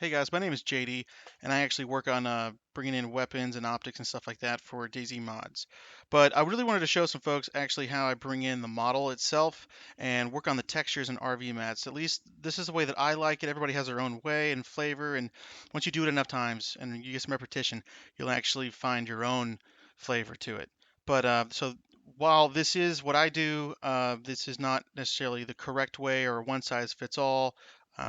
Hey guys, my name is JD, and I actually work on bringing in weapons and optics and stuff like that for DayZ mods. But I really wanted to show some folks actually how I bring in the model itself and work on the textures and RV mats. At least this is the way that I like it. Everybody has their own way and flavor, and once you do it enough times and you get some repetition, you'll actually find your own flavor to it. But so while this is what I do, this is not necessarily the correct way or one size fits all.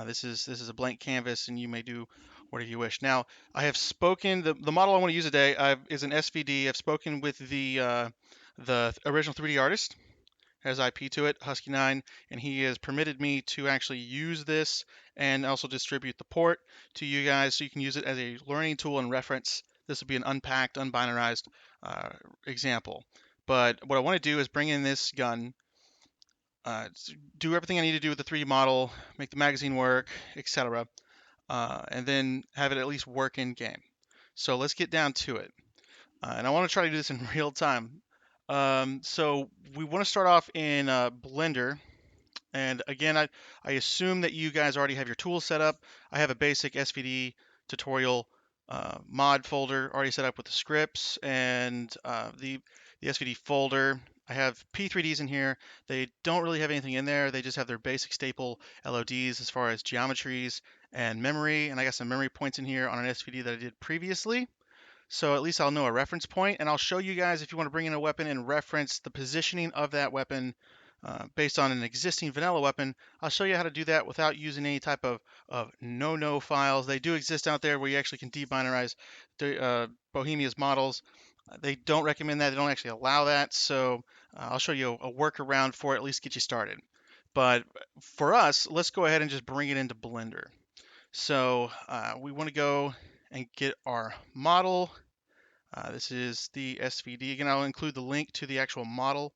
This is a blank canvas, and you may do whatever you wish. Now, I have spoken. The model I want to use today is an SVD. I've spoken with the original 3D artist, has IP to it, Husky9, and he has permitted me to actually use this and also distribute the port to you guys, so you can use it as a learning tool and reference. This will be an unpacked, unbinarized uh, example. But what I want to do is bring in this gun, do everything I need to do with the 3D model, make the magazine work, etc., and then have it at least work in game. So let's get down to it. And I want to try to do this in real time. So we want to start off in Blender. And again, I assume that you guys already have your tools set up. I have a basic SVD tutorial mod folder already set up with the scripts and the SVD folder. I have P3Ds in here. They don't really have anything in there. They just have their basic staple LODs as far as geometries and memory. And I got some memory points in here on an SVD that I did previously. So at least I'll know a reference point, and I'll show you guys if you want to bring in a weapon and reference the positioning of that weapon based on an existing vanilla weapon. I'll show you how to do that without using any type of no-no files. They do exist out there where you actually can debinarize Bohemia's models. They don't recommend that. They don't actually allow that. So I'll show you a workaround for it, at least get you started. But for us, let's go ahead and just bring it into Blender. So we want to go and get our model. This is the SVD. Again, I'll include the link to the actual model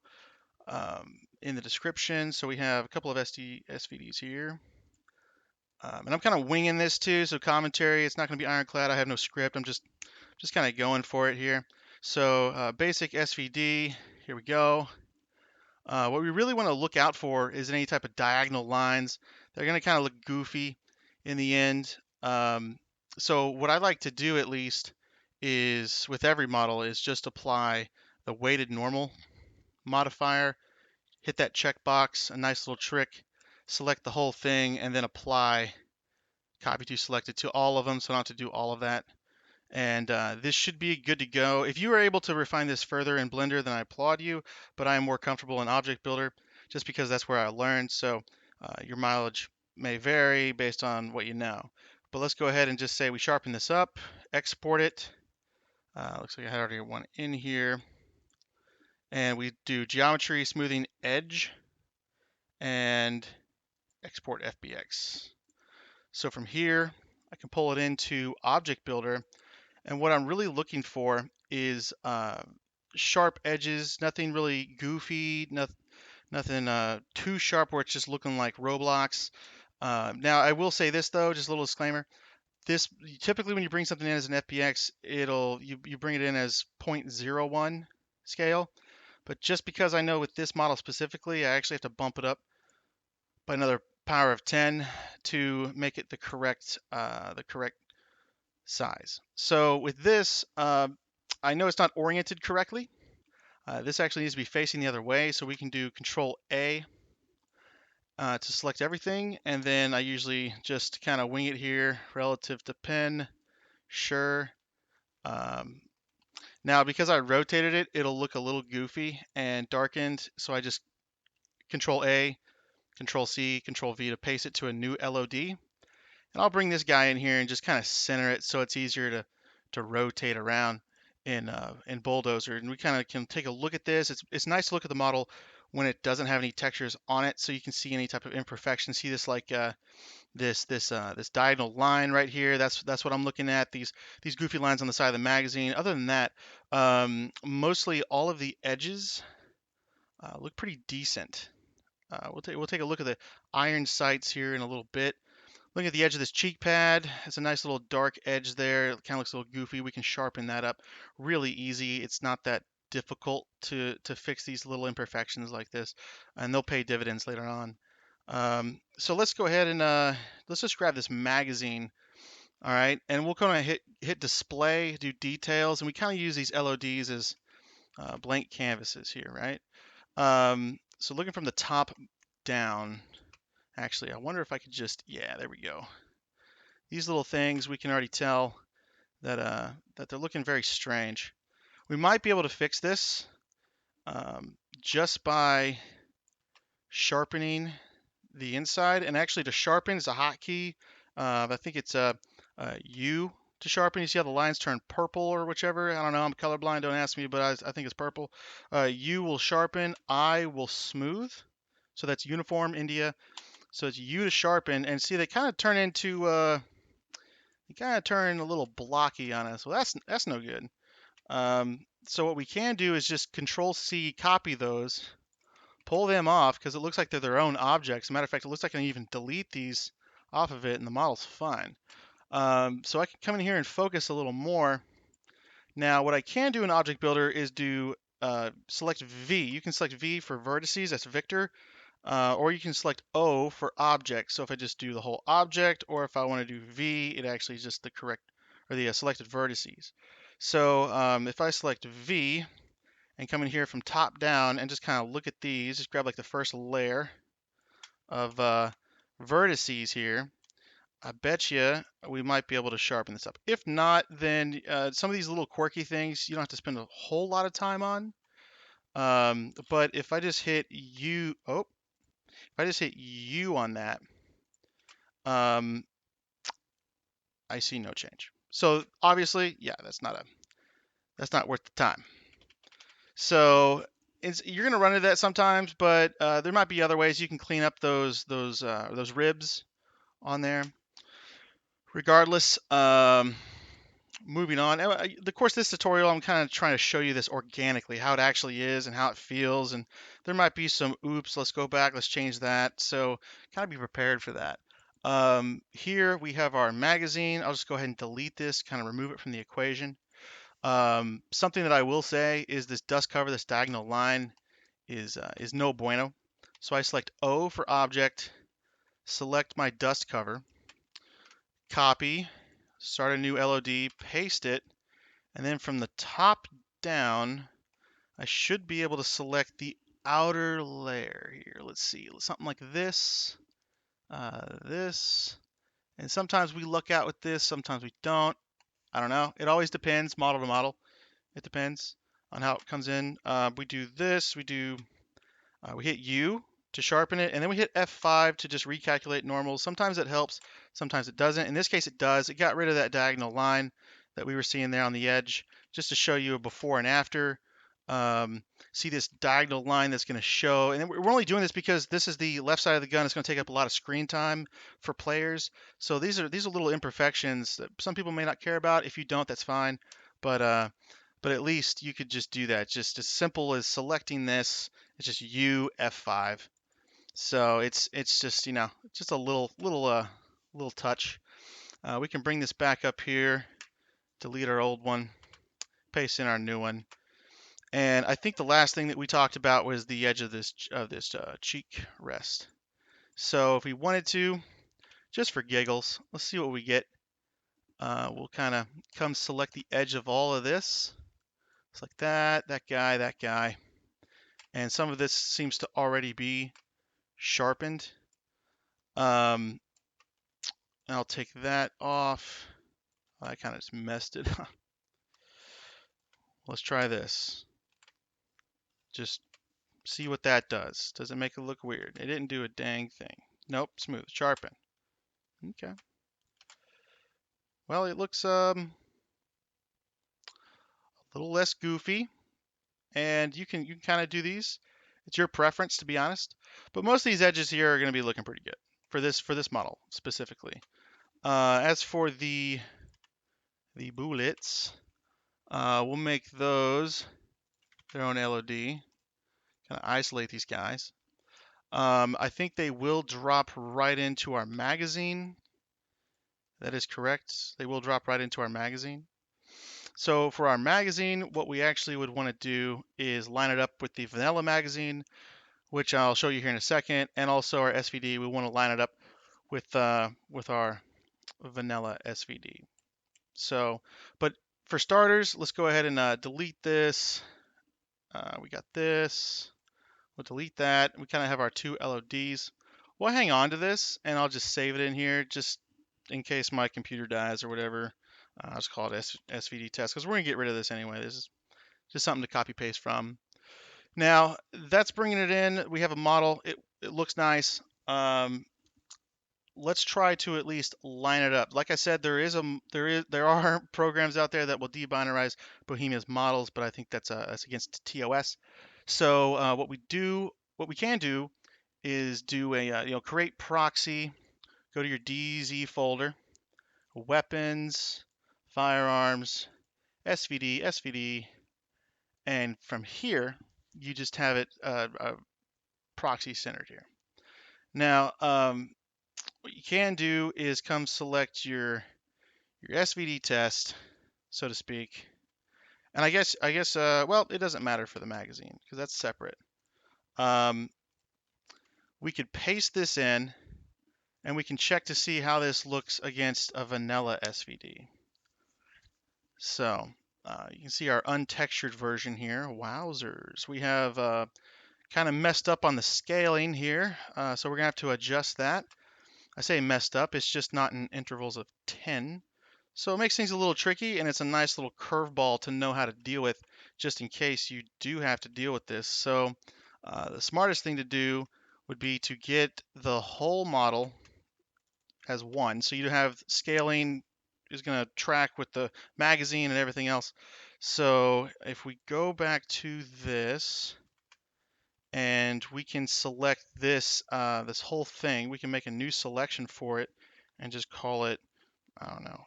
in the description. So we have a couple of SVDs here. And I'm kind of winging this too, so commentary, it's not going to be ironclad. I have no script. I'm just kind of going for it here. So basic SVD, here we go. What we really want to look out for is any type of diagonal lines. They're going to kind of look goofy in the end. So what I like to do, at least, is with every model, is just apply the weighted normal modifier, hit that checkbox, a nice little trick, select the whole thing, and then apply copy to selected to all of them, so I don't have to do all of that. And this should be good to go. If you are able to refine this further in Blender, then I applaud you, but I am more comfortable in Object Builder just because that's where I learned. So your mileage may vary based on what you know. But let's go ahead and just say we sharpen this up, export it. Looks like I had already one in here. And we do geometry, smoothing edge, and export FBX. So from here, I can pull it into Object Builder. And what I'm really looking for is sharp edges, nothing really goofy, nothing too sharp where it's just looking like Roblox. Now, I will say this though, just a little disclaimer. This typically when you bring something in as an FBX, you bring it in as 0.01 scale. But just because I know with this model specifically, I actually have to bump it up by another power of 10 to make it the correct size. So with this, I know it's not oriented correctly. This actually needs to be facing the other way, so we can do Control A to select everything, and then I usually just kind of wing it here relative to pen. Sure. Um, Now, because I rotated it, it'll look a little goofy and darkened, so I just Control A, Control C, Control V to paste it to a new LOD. And I'll bring this guy in here and just kind of center it so it's easier to rotate around in Bulldozer. And we kind of can take a look at this. It's nice to look at the model when it doesn't have any textures on it, so you can see any type of imperfection. See this like this diagonal line right here. That's what I'm looking at. These goofy lines on the side of the magazine. Other than that, mostly all of the edges look pretty decent. We'll take a look at the iron sights here in a little bit. Looking at the edge of this cheek pad, it's a nice little dark edge there. It kind of looks a little goofy. We can sharpen that up really easy. It's not that difficult to fix these little imperfections like this, and they'll pay dividends later on. So let's go ahead and let's just grab this magazine All right, and we'll kind of hit display, do details, and we kind of use these LODs as blank canvases here, right? So looking from the top down, actually, I wonder if I could just, yeah, there we go. These little things, we can already tell that they're looking very strange. We might be able to fix this just by sharpening the inside. And actually, to sharpen is a hotkey. I think it's U to sharpen. You see how the lines turn purple or whichever. I don't know. I'm colorblind. Don't ask me, but I think it's purple. U will sharpen. I will smooth. So that's uniform India. So it's U to sharpen. And see, they kind of turn into they kind of turn a little blocky on us. Well, that's no good. So what we can do is just Control C, copy those, pull them off because it looks like they're their own objects. As a matter of fact, it looks like I can even delete these off of it and the model's fine. So I can come in here and focus a little more. Now, what I can do in Object Builder is do select V. You can select V for vertices, that's Victor, or you can select O for object. So if I just do the whole object, or if I want to do V, it actually is just the correct, or the selected vertices. So if I select V and come in here from top down and just kind of look at these, just grab like the first layer of vertices here, I bet you we might be able to sharpen this up. If not, then some of these little quirky things you don't have to spend a whole lot of time on. But if I just hit U, if I just hit U on that, um, I see no change. So obviously, yeah, that's not worth the time. So you're going to run into that sometimes, but there might be other ways you can clean up those ribs on there. Regardless, moving on. The course of this tutorial, I'm kind of trying to show you this organically, how it actually is and how it feels. And there might be some oops. Let's go back. Let's change that. So kind of be prepared for that. Here we have our magazine. I'll just go ahead and delete this, kind of remove it from the equation. Something that I will say is this dust cover, this diagonal line is no bueno. So I select O for object, select my dust cover, copy, start a new LOD, paste it, and then from the top down, I should be able to select the outer layer here. Let's see, something like this, this, and sometimes we look out with this, sometimes we don't. I don't know. It always depends, model to model. It depends on how it comes in. We do this, we hit U to sharpen it, and then we hit F5 to just recalculate normals. Sometimes it helps, sometimes it doesn't. In this case, it does. It got rid of that diagonal line that we were seeing there on the edge, just to show you a before and after. See this diagonal line that's going to show, and we're only doing this because this is the left side of the gun. It's going to take up a lot of screen time for players. So these are little imperfections that some people may not care about. If you don't, that's fine. But at least you could just do that. Just as simple as selecting this. It's just U F5. So it's just just a little touch. We can bring this back up here, delete our old one, paste in our new one. And I think the last thing that we talked about was the edge of this cheek rest. So if we wanted to, just for giggles, let's see what we get. We'll kind of come select the edge of all of this. It's like that guy. And some of this seems to already be sharpened. I'll take that off. I kind of just messed it up. Let's try this. Just see what that does. Does it make it look weird? It didn't do a dang thing. Nope, smooth, sharpen. Okay. Well, it looks a little less goofy, and you can kind of do these. It's your preference, to be honest. But most of these edges here are going to be looking pretty good for this model specifically. As for the bullets, we'll make those their own LOD. Kind of isolate these guys. I think they will drop right into our magazine. That is correct. They will drop right into our magazine. So for our magazine, what we actually would want to do is line it up with the vanilla magazine, which I'll show you here in a second, and also our SVD. We want to line it up with our vanilla SVD. So, but for starters, let's go ahead and delete this. We got this. We'll delete that. We kind of have our two LODs. We'll hang on to this, and I'll just save it in here just in case my computer dies or whatever. I'll just call it SVD test because we're going to get rid of this anyway. This is just something to copy paste from. Now, that's bringing it in. We have a model. It looks nice. Let's try to at least line it up. Like I said, there are programs out there that will debinarize Bohemia's models, but I think that's against TOS. So what we can do is do a create proxy. Go to your DayZ folder, weapons, firearms, SVD, and from here you just have it proxy centered here. Now, what you can do is come select your SVD test, so to speak. And I guess well, it doesn't matter for the magazine because that's separate. We could paste this in, and we can check to see how this looks against a vanilla SVD. So you can see our untextured version here. Wowzers. We have kind of messed up on the scaling here, so we're gonna have to adjust that. I say messed up, it's just not in intervals of 10. So it makes things a little tricky, and it's a nice little curveball to know how to deal with just in case you do have to deal with this. So the smartest thing to do would be to get the whole model as one. So you have scaling is going to track with the magazine and everything else. So if we go back to this, and we can select this this whole thing, we can make a new selection for it and just call it, I don't know,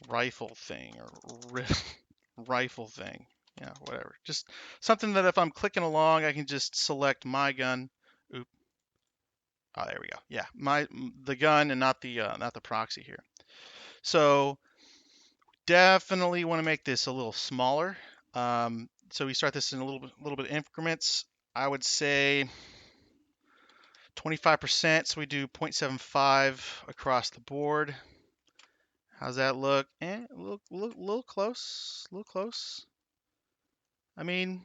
rifle thing or rifle thing. Yeah, whatever. Just something that if I'm clicking along, I can just select my gun. Oop. Oh, there we go. Yeah, the gun and not the proxy here. So definitely want to make this a little smaller. So we start this in a little bit of increments. I would say 25%. So we do 0.75 across the board. How's that look? Little close. Little close. I mean,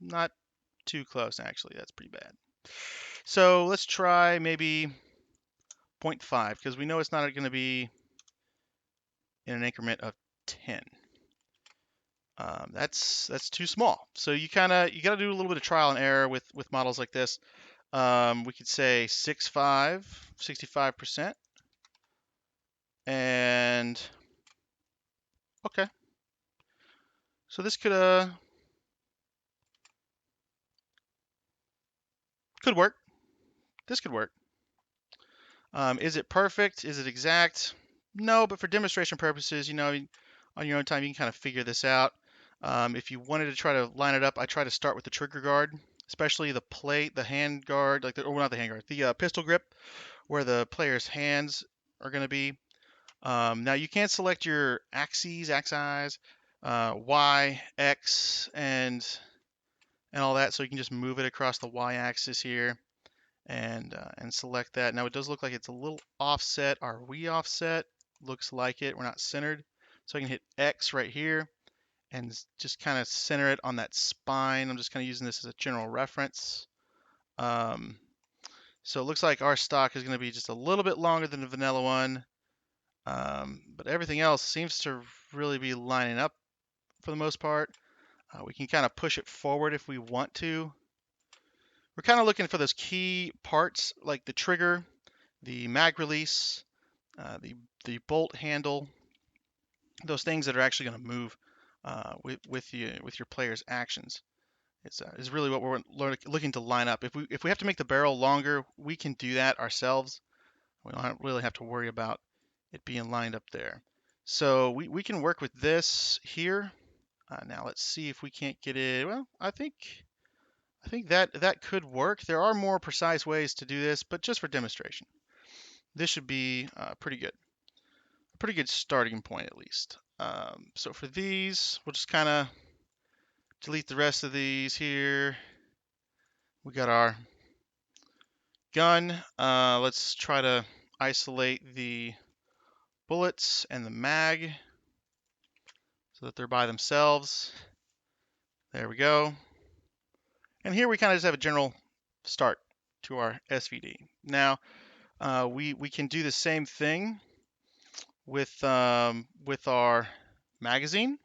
not too close actually. That's pretty bad. So let's try maybe 0.5 because we know it's not going to be in an increment of 10. That's too small. So you got to do a little bit of trial and error with models like this. We could say 65%, and okay. So this could work. This could work. Is it perfect? Is it exact? No, but for demonstration purposes, on your own time, you can kind of figure this out. If you wanted to try to line it up, I try to start with the trigger guard, especially the plate, the hand guard, or not the hand guard, the pistol grip, where the player's hands are going to be. Now you can select your axes, Y, X, and all that, so you can just move it across the Y-axis here and select that. Now it does look like it's a little offset. Are we offset? Looks like it. We're not centered. So I can hit X right here and just kind of center it on that spine. I'm just kind of using this as a general reference. So it looks like our stock is going to be just a little bit longer than the vanilla one. But everything else seems to really be lining up for the most part. We can kind of push it forward if we want to. We're kind of looking for those key parts like the trigger, the mag release, the bolt handle, those things that are actually going to move with your player's actions. Is really what we're looking to line up. If we have to make the barrel longer, we can do that ourselves. We don't really have to worry about it being lined up there. So we can work with this here. Now let's see if we can't get it. Well, I think that could work. There are more precise ways to do this, but just for demonstration, this should be pretty good. A pretty good starting point at least. So for these, we'll just kind of delete the rest of these here. We got our gun. Let's try to isolate the bullets and the mag so that they're by themselves. There we go. And here we kind of just have a general start to our SVD. Now, we can do the same thing with our magazine.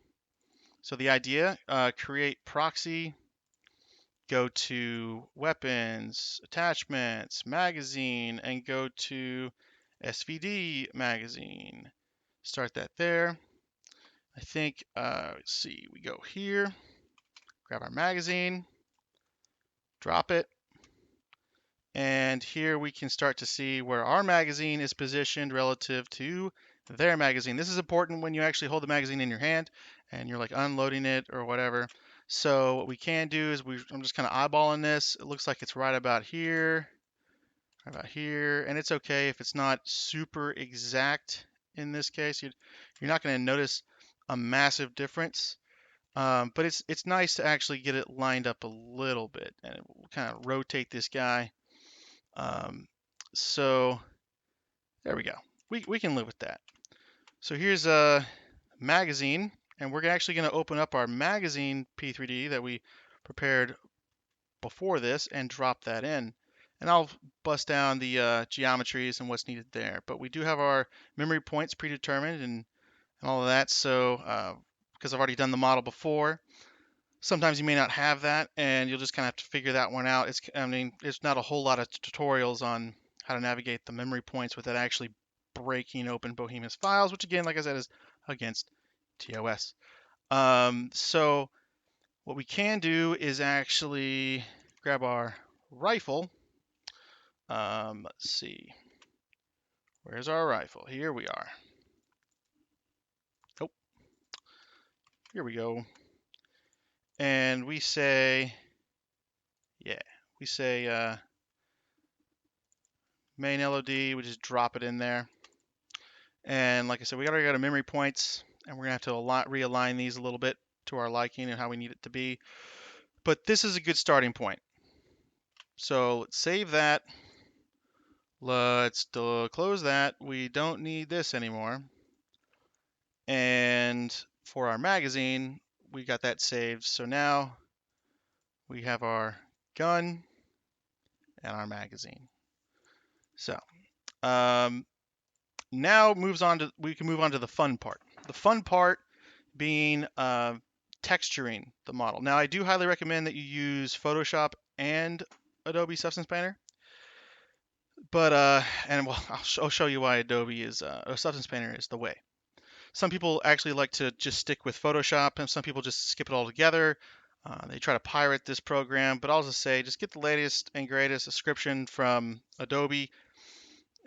So the idea, create proxy, go to weapons, attachments, magazine, and go to SVD magazine. Start that there. I think, let's see, we go here, grab our magazine, drop it, and here we can start to see where our magazine is positioned relative to their magazine. This is important when you actually hold the magazine in your hand and you're like unloading it or whatever. So what we can do is I'm just kind of eyeballing this. It looks like it's right about here, and it's okay if it's not super exact in this case. You're not going to notice a massive difference. But it's nice to actually get it lined up a little bit, and it will kind of rotate this guy. So there we go. We can live with that. So here's a magazine, and we're actually going to open up our magazine P3D that we prepared before this and drop that in. And I'll bust down the geometries and what's needed there. But we do have our memory points predetermined and all of that. So because I've already done the model before, sometimes you may not have that, and you'll just kind of have to figure that one out. It's not a whole lot of tutorials on how to navigate the memory points without actually breaking open Bohemia's files, which again, like I said, is against TOS. So what we can do is actually grab our rifle. Let's see. Where's our rifle? Here we are. Oh, here we go. And we say, main LOD, we just drop it in there. And like I said, we already got our memory points, and we're gonna have to realign these a little bit to our liking and how we need it to be. But this is a good starting point. So let's save that. Let's close that. We don't need this anymore. And for our magazine, we got that saved. So now we have our gun and our magazine. So now we can move on to the fun part. The fun part being texturing the model. Now, I do highly recommend that you use Photoshop and Adobe Substance Painter. But I'll show you why Adobe is or Substance Painter is the way. Some people actually like to just stick with Photoshop, and some people just skip it all together. They try to pirate this program, but I'll just say, just get the latest and greatest description from Adobe.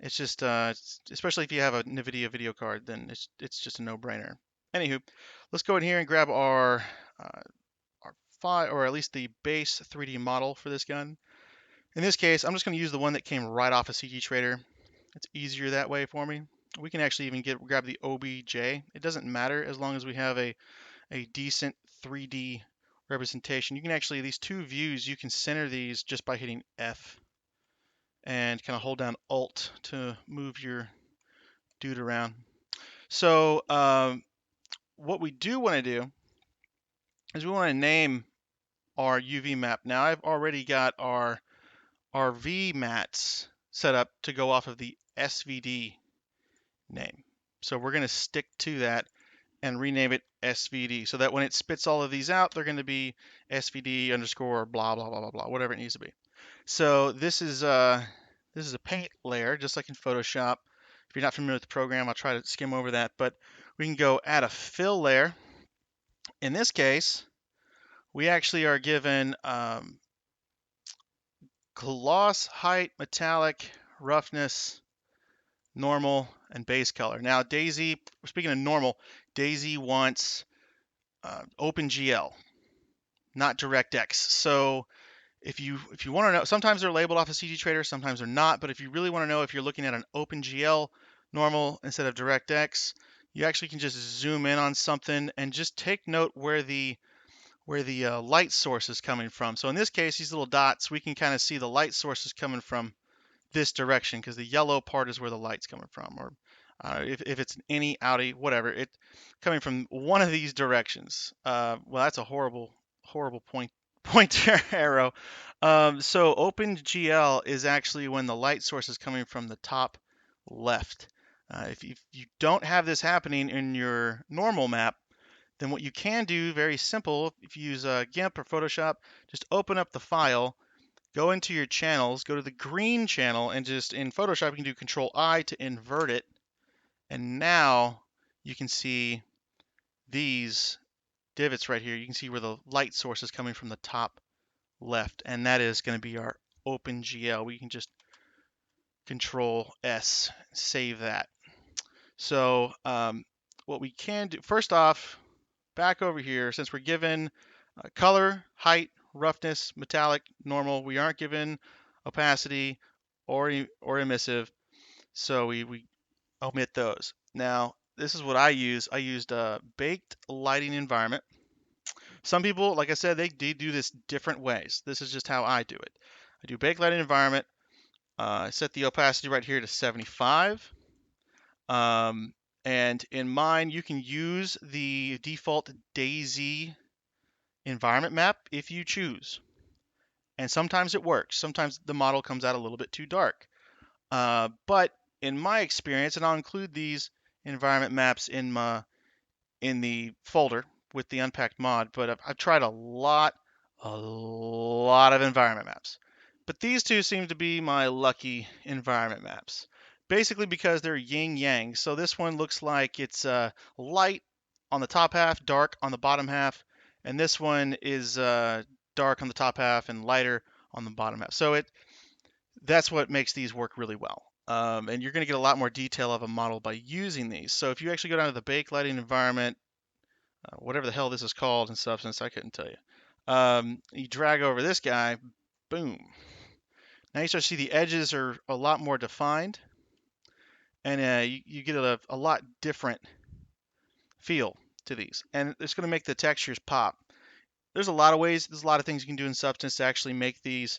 It's just, especially if you have a NVIDIA video card, then it's just a no-brainer. Anywho, let's go in here and grab our file, or at least the base 3D model for this gun. In this case, I'm just going to use the one that came right off of CG Trader. It's easier that way for me. We can actually even grab the OBJ. It doesn't matter as long as we have a decent 3D representation. You can actually, these two views, you can center these just by hitting F and kind of hold down Alt to move your dude around. So what we do want to do is we want to name our UV map. Now I've already got our V mats set up to go off of the SVD name. So we're going to stick to that and rename it SVD so that when it spits all of these out, they're going to be SVD underscore blah, blah, blah, blah, blah, whatever it needs to be. So this is a paint layer, just like in Photoshop. If you're not familiar with the program, I'll try to skim over that, but we can go add a fill layer. In this case, we actually are given gloss, height, metallic, roughness, normal, and base color. Now DayZ, speaking of normal, DayZ wants OpenGL, not DirectX. So if you want to know, sometimes they're labeled off of CG Trader, sometimes they're not. But if you really want to know if you're looking at an OpenGL normal instead of DirectX, you actually can just zoom in on something and just take note where the light source is coming from. So in this case, these little dots, we can kind of see the light source is coming from this direction because the yellow part is where the light's coming from, or if it's an innie, outie, whatever, it's coming from one of these directions. Well, that's a horrible pointer arrow. So OpenGL is actually when the light source is coming from the top left. If you don't have this happening in your normal map, then what you can do, very simple, if you use GIMP or Photoshop, just open up the file, go into your channels, go to the green channel, and just in Photoshop, you can do Control I to invert it. And now you can see these divots right here. You can see where the light source is coming from the top left, and that is going to be our OpenGL. We can just Control S, save that. So what we can do, first off, back over here, since we're given color, height, roughness, metallic, normal, we aren't given opacity or emissive, so we omit those. Now, this is what I use. I used a baked lighting environment. Some people, like I said, they do this different ways. This is just how I do it. I do baked lighting environment. I set the opacity right here to 75. And in mine, you can use the default DayZ environment map if you choose. And sometimes it works. Sometimes the model comes out a little bit too dark. But in my experience, and I'll include these environment maps in the folder with the unpacked mod, but I've tried a lot of environment maps. But these two seem to be my lucky environment maps. Basically because they're yin yang. So this one looks like it's light on the top half, dark on the bottom half, and this one is dark on the top half and lighter on the bottom half. So that's what makes these work really well. And you're going to get a lot more detail of a model by using these. So if you actually go down to the bake lighting environment, whatever the hell this is called in Substance, I couldn't tell you. You drag over this guy, boom. Now you start to see the edges are a lot more defined, and you get a lot different feel to these. And it's going to make the textures pop. There's a lot of ways, there's a lot of things you can do in Substance to actually make these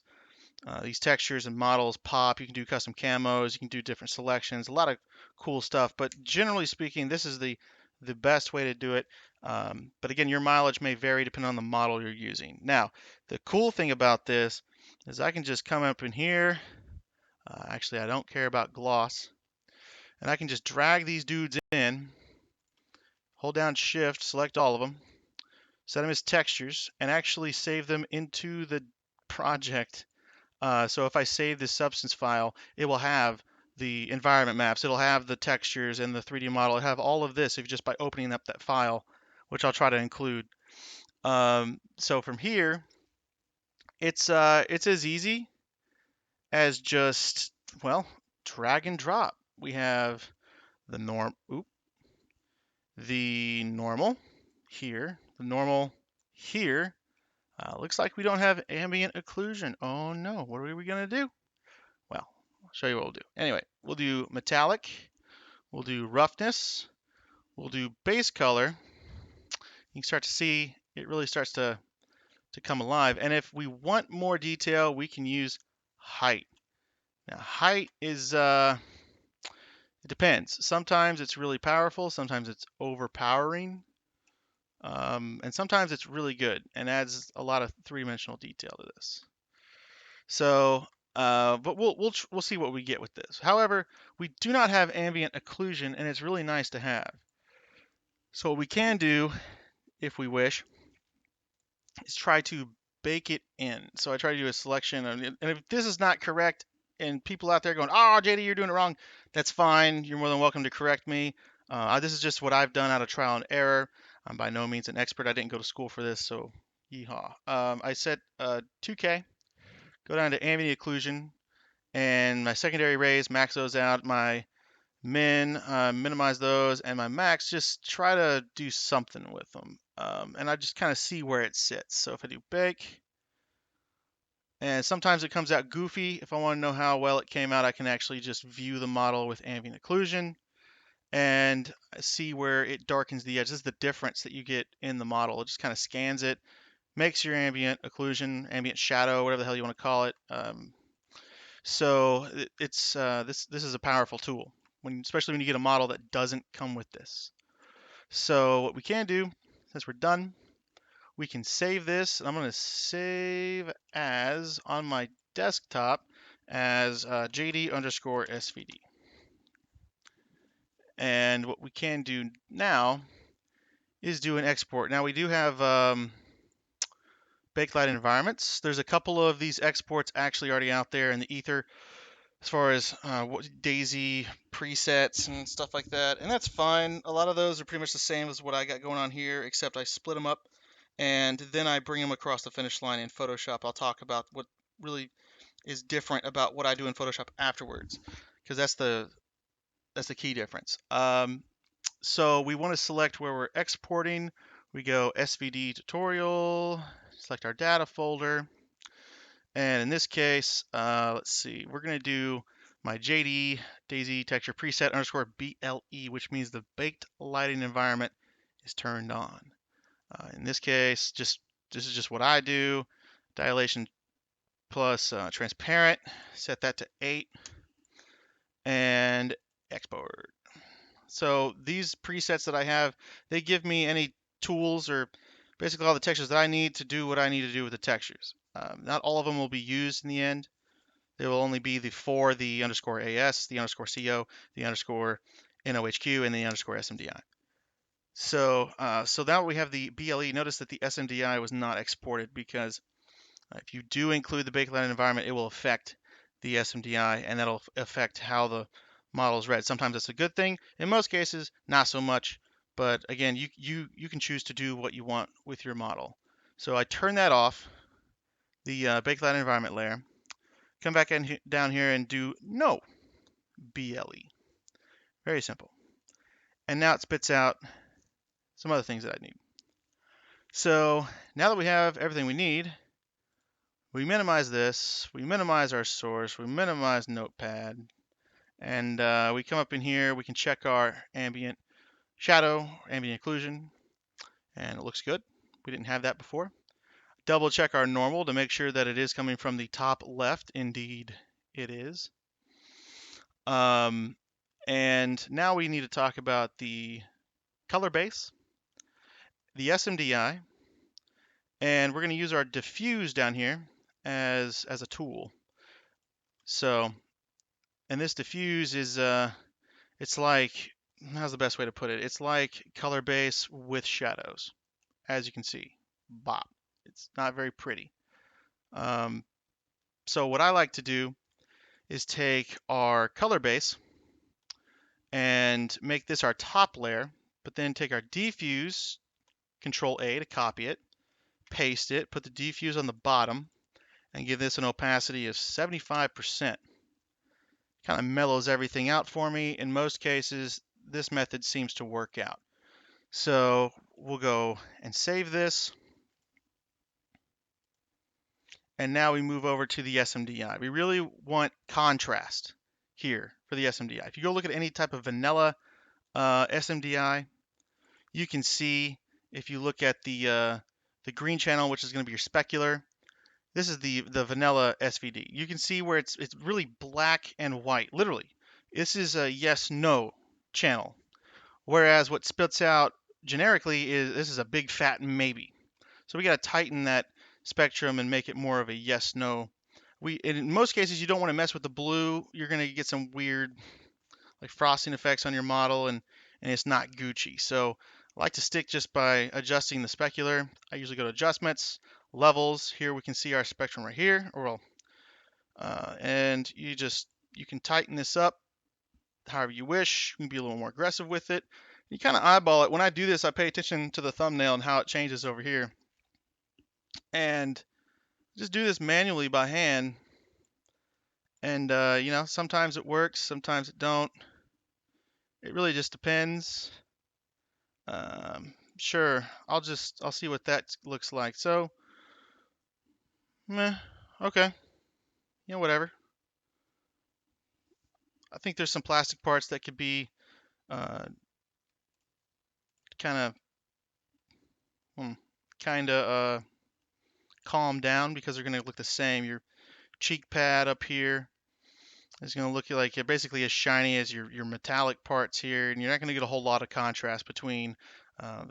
textures and models pop. You can do custom camos, you can do different selections, a lot of cool stuff. But generally speaking, this is the best way to do it. But again, your mileage may vary depending on the model you're using. Now, the cool thing about this is I can just come up in here. Actually, I don't care about gloss. And I can just drag these dudes in, hold down Shift, select all of them, set them as textures, and actually save them into the project. So if I save this Substance file, it will have the environment maps, it'll have the textures and the 3D model, it'll have all of this if just by opening up that file, which I'll try to include. So from here, it's as easy as just, well, drag and drop. We have the the normal here, the normal here. Looks like we don't have ambient occlusion. Oh no, what are we gonna do? Well, I'll show you what we'll do. Anyway, we'll do metallic, we'll do roughness, we'll do base color. You can start to see it really starts to come alive. And if we want more detail, we can use height. Now, height is, it depends. Sometimes it's really powerful, sometimes it's overpowering, and sometimes it's really good and adds a lot of three-dimensional detail to this. So, but we'll see what we get with this. However, we do not have ambient occlusion, and it's really nice to have. So what we can do, if we wish, is try to bake it in. So I try to do a selection, and if this is not correct, and people out there going, "Oh, JD, you're doing it wrong," that's fine. You're more than welcome to correct me. This is just what I've done out of trial and error. I'm by no means an expert. I didn't go to school for this, so yeehaw. I set 2K, go down to ambient occlusion, and my secondary rays, max those out. My minimize those, and my max, just try to do something with them. And I just kind of see where it sits. So if I do bake, and sometimes it comes out goofy. If I want to know how well it came out, I can actually just view the model with ambient occlusion and see where it darkens the edge. This is the difference that you get in the model. It just kind of scans it, makes your ambient occlusion, ambient shadow, whatever the hell you want to call it, So it's this is a powerful tool, especially when you get a model that doesn't come with this. So what we can do, since we're done, we can save this. I'm going to save as on my desktop as JD underscore SVD. And what we can do now is do an export. Now we do have bakelite environments. There's a couple of these exports actually already out there in the ether as far as DayZ presets and stuff like that, and that's fine. A lot of those are pretty much the same as what I got going on here, except I split them up and then I bring them across the finish line in Photoshop. I'll talk about what really is different about what I do in Photoshop afterwards, because that's the key difference. So we want to select where we're exporting. We go SVD tutorial, select our data folder, and in this case, let's see, we're going to do my JD DayZ texture preset underscore BLE, which means the baked lighting environment is turned on. In this case, this is just what I do. Dilation plus transparent, set that to 8, and export. So these presets that I have, they give me any tools or basically all the textures that I need to do what I need to do with the textures. Not all of them will be used in the end. There will only be the underscore AS, the underscore CO, the underscore NOHQ, and the underscore SMDI. So now we have the BLE. Notice that the SMDI was not exported because if you do include the bakelite environment, it will affect the SMDI, and that'll affect how the model is read. Sometimes that's a good thing. In most cases, not so much. But again, you can choose to do what you want with your model. So I turn that off, the bakelite environment layer. Come back in down here and do no BLE. Very simple. And now it spits out some other things that I need. So now that we have everything we need, we minimize this, we minimize our source, we minimize Notepad, and we come up in here, we can check our ambient shadow, ambient occlusion, and it looks good. We didn't have that before. Double check our normal to make sure that it is coming from the top left. Indeed, it is. And now we need to talk about the color base, the SMDI, and we're going to use our diffuse down here as a tool. So, and this diffuse is it's like, how's the best way to put it? It's like color base with shadows, as you can see. Bop. It's not very pretty. So what I like to do is take our color base and make this our top layer, but then take our diffuse, Control A to copy it, paste it, put the diffuse on the bottom, and give this an opacity of 75%. Kind of mellows everything out for me. In most cases, this method seems to work out. So we'll go and save this. And now we move over to the SMDI. We really want contrast here for the SMDI. If you go look at any type of vanilla SMDI, you can see if you look at the green channel, which is going to be your specular, this is the vanilla SVD. You can see where it's really black and white, literally. This is a yes/no channel, whereas what spits out generically is this is a big fat maybe. So we got to tighten that spectrum and make it more of a yes/no. In most cases, you don't want to mess with the blue. You're going to get some weird like frosting effects on your model, and it's not Gucci. So I like to stick just by adjusting the specular. I usually go to adjustments, levels. Here we can see our spectrum right here, and you can tighten this up however you wish. You can be a little more aggressive with it. You kind of eyeball it. When I do this, I pay attention to the thumbnail and how it changes over here, and just do this manually by hand. And sometimes it works, sometimes it don't. It really just depends. Sure, I'll see what that looks like. So, meh, okay, whatever. I think there's some plastic parts that could be kind of calmed down because they're going to look the same. Your cheek pad up here, It's going to look like basically as shiny as your metallic parts here, and you're not going to get a whole lot of contrast between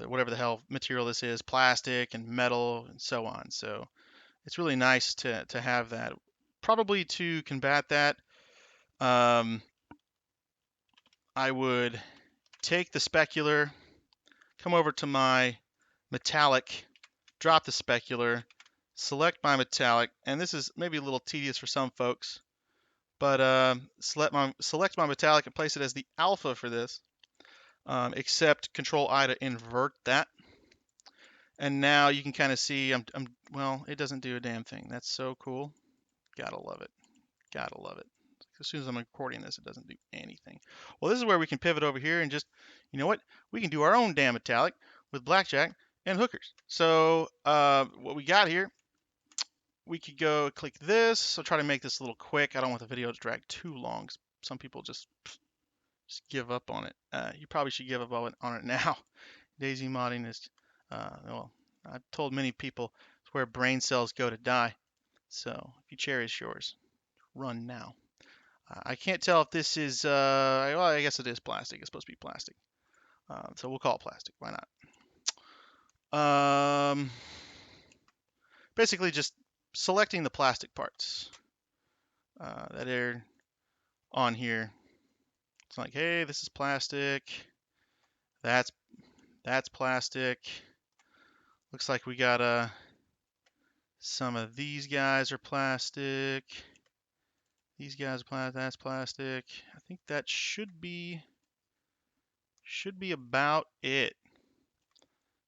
whatever the hell material this is, plastic and metal and so on. So it's really nice to have that. Probably to combat that, I would take the specular, come over to my metallic, drop the specular, select my metallic, and this is maybe a little tedious for some folks, but select my metallic and place it as the alpha for this, except Control I to invert that. And now you can kind of see well, it doesn't do a damn thing. That's so cool. Gotta love it. Gotta love it. As soon as I'm recording this, it doesn't do anything. Well, this is where we can pivot over here and just, you know what? We can do our own damn metallic with blackjack and hookers. So what we got here, we could go click this. I'll try to make this a little quick. I don't want the video to drag too long. Some people just give up on it. You probably should give up on it now. DayZ modding is, well, I've told many people it's where brain cells go to die. So if you cherish yours, run now. I can't tell if this is, well, I guess it is plastic. It's supposed to be plastic. So we'll call it plastic. Why not? Basically just selecting the plastic parts that are on here. It's like, hey, this is plastic. That's plastic. Looks like we got some of these guys are plastic. These guys are plastic. That's plastic. I think that should be about it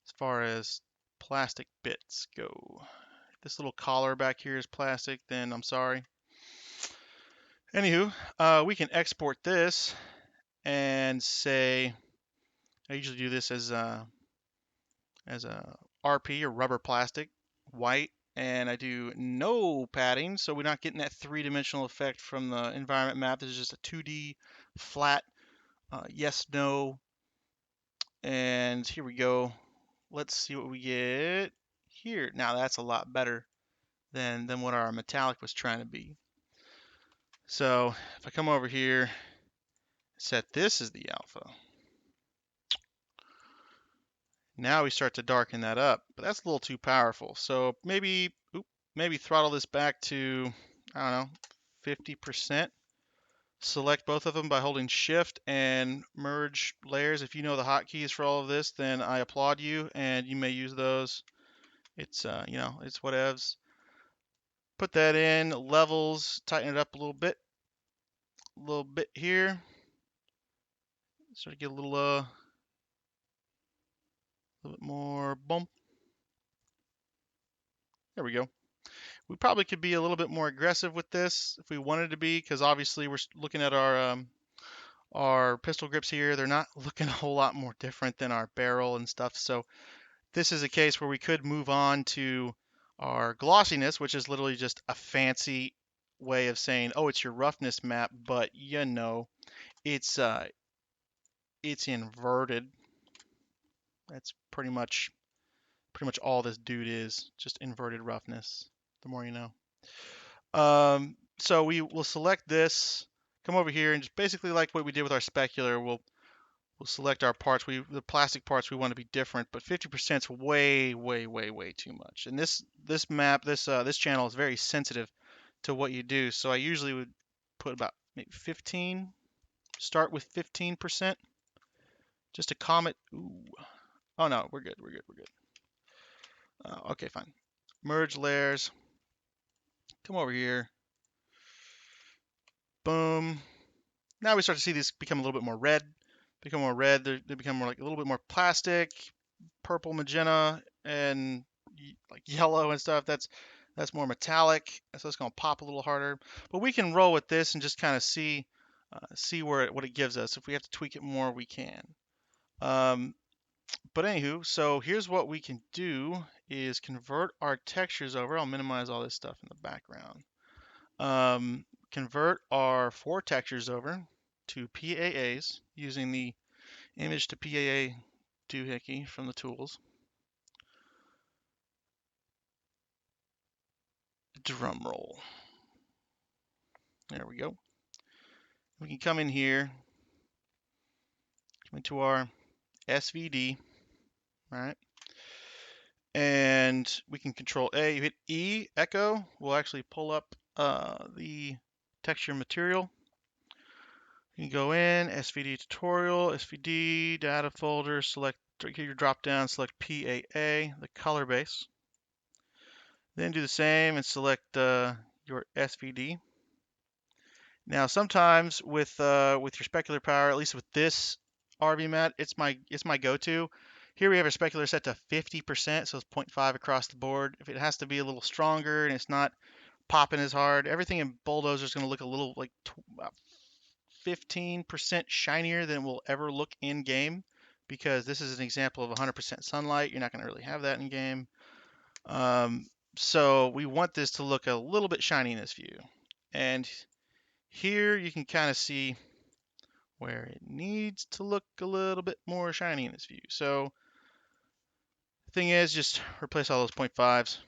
as far as plastic bits go. If this little collar back here is plastic, then I'm sorry. Anywho, we can export this and say, I usually do this as a RP or rubber plastic, white, and I do no padding, so we're not getting that three-dimensional effect from the environment map. This is just a 2D flat yes, no, and here we go. Let's see what we get here. Now that's a lot better than what our metallic was trying to be. So if I come over here, set this as the alpha. Now we start to darken that up, but that's a little too powerful. So maybe throttle this back to, I don't know, 50%. Select both of them by holding shift and merge layers. If you know the hotkeys for all of this, then I applaud you, and you may use those. It's you know, it's whatevs. Put that in levels, tighten it up a little bit here. Start to get a little bit more bump. There we go. We probably could be a little bit more aggressive with this if we wanted to be, because obviously we're looking at our pistol grips here. They're not looking a whole lot more different than our barrel and stuff. So this is a case where we could move on to our glossiness, which is literally just a fancy way of saying, oh, it's your roughness map, but you know, it's inverted. That's pretty much all this dude is, just inverted roughness. The more you know. So we will select this, come over here, and just basically like what we did with our specular, we'll select our parts. The plastic parts we want to be different, but 50% is way too much. And this map, this channel is very sensitive to what you do. So I usually would put about maybe 15. Start with 15%. Just to calm it. Ooh. Oh no, we're good. Okay, fine. Merge layers. Come over here. Boom. Now we start to see these become a little bit more red. They become more like a little bit more plastic, purple, magenta, and like yellow and stuff. That's more metallic. So it's gonna pop a little harder. But we can roll with this and just kind of see what it gives us. If we have to tweak it more, we can. But anywho, so here's what we can do is convert our textures over. I'll minimize all this stuff in the background. Convert our 4 textures over to PAAs using the image to PAA doohickey from the tools. Drum roll. There we go. we can come in here, come into our SVD, all right? And we can control A. You hit E, echo, will actually pull up the texture material. You can go in, SVD tutorial, SVD, data folder, select your drop down, select PAA, the color base. Then do the same and select your SVD. Now sometimes with your specular power, at least with this RV mat, it's my go-to. Here we have our specular set to 50%, so it's 0.5 across the board. If it has to be a little stronger and it's not popping as hard, everything in Bulldozer is going to look a little like 15% shinier than it will ever look in game, because this is an example of 100% sunlight. You're not going to really have that in game. So we want this to look a little bit shiny in this view. And here you can kind of see where it needs to look a little bit more shiny in this view. So the thing is, just replace all those 0.5s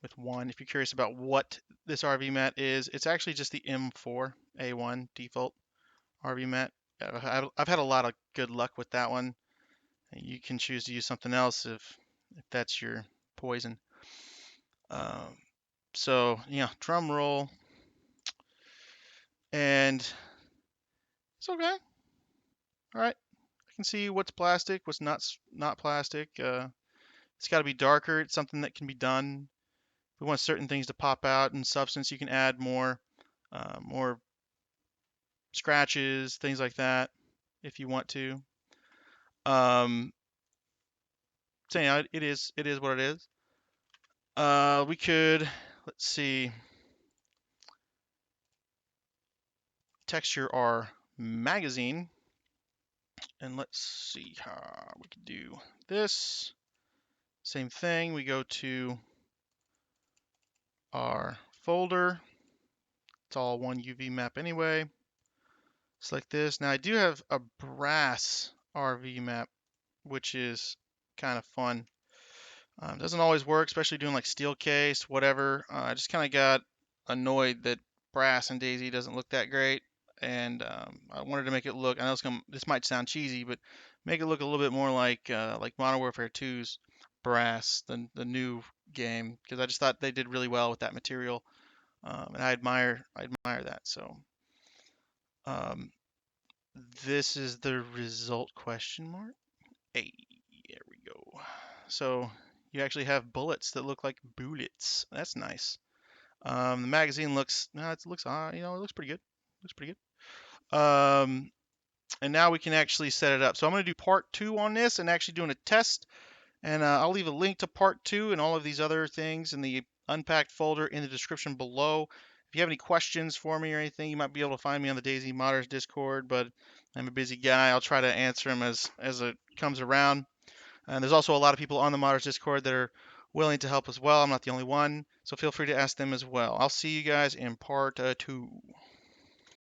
with 1. If you're curious about what this RV mat is, it's actually just the M4A1 default RV mat. I've had a lot of good luck with that one. You can choose to use something else if that's your poison. So yeah, drum roll, and it's okay. All right, I can see what's plastic, what's not plastic. It's got to be darker. It's something that can be done. If we want certain things to pop out in substance, you can add more scratches, things like that, if you want to. So yeah, it is what it is. We could, let's see, texture our magazine, and let's see how we can do this. Same thing, we go to our folder. It's all one UV map anyway. Select this. Now I do have a brass RV map, which is kind of fun. Doesn't always work, especially doing like steel case, whatever. I just kind of got annoyed that brass and DayZ doesn't look that great, and I wanted to make it look. I know this might sound cheesy, but make it look a little bit more like Modern Warfare 2's brass, the new game, because I just thought they did really well with that material, and I admire that. So this is the result question mark. Hey, there we go. So you actually have bullets that look like bullets. That's nice. The magazine looks, it looks pretty good. Looks pretty good. And now we can actually set it up. So I'm going to do part 2 on this and actually doing a test. And I'll leave a link to part 2 and all of these other things in the unpacked folder in the description below. If you have any questions for me or anything, you might be able to find me on the DayZ Modders Discord, but I'm a busy guy. I'll try to answer them as it comes around. And there's also a lot of people on the Modders Discord that are willing to help as well. I'm not the only one, so feel free to ask them as well. I'll see you guys in part 2.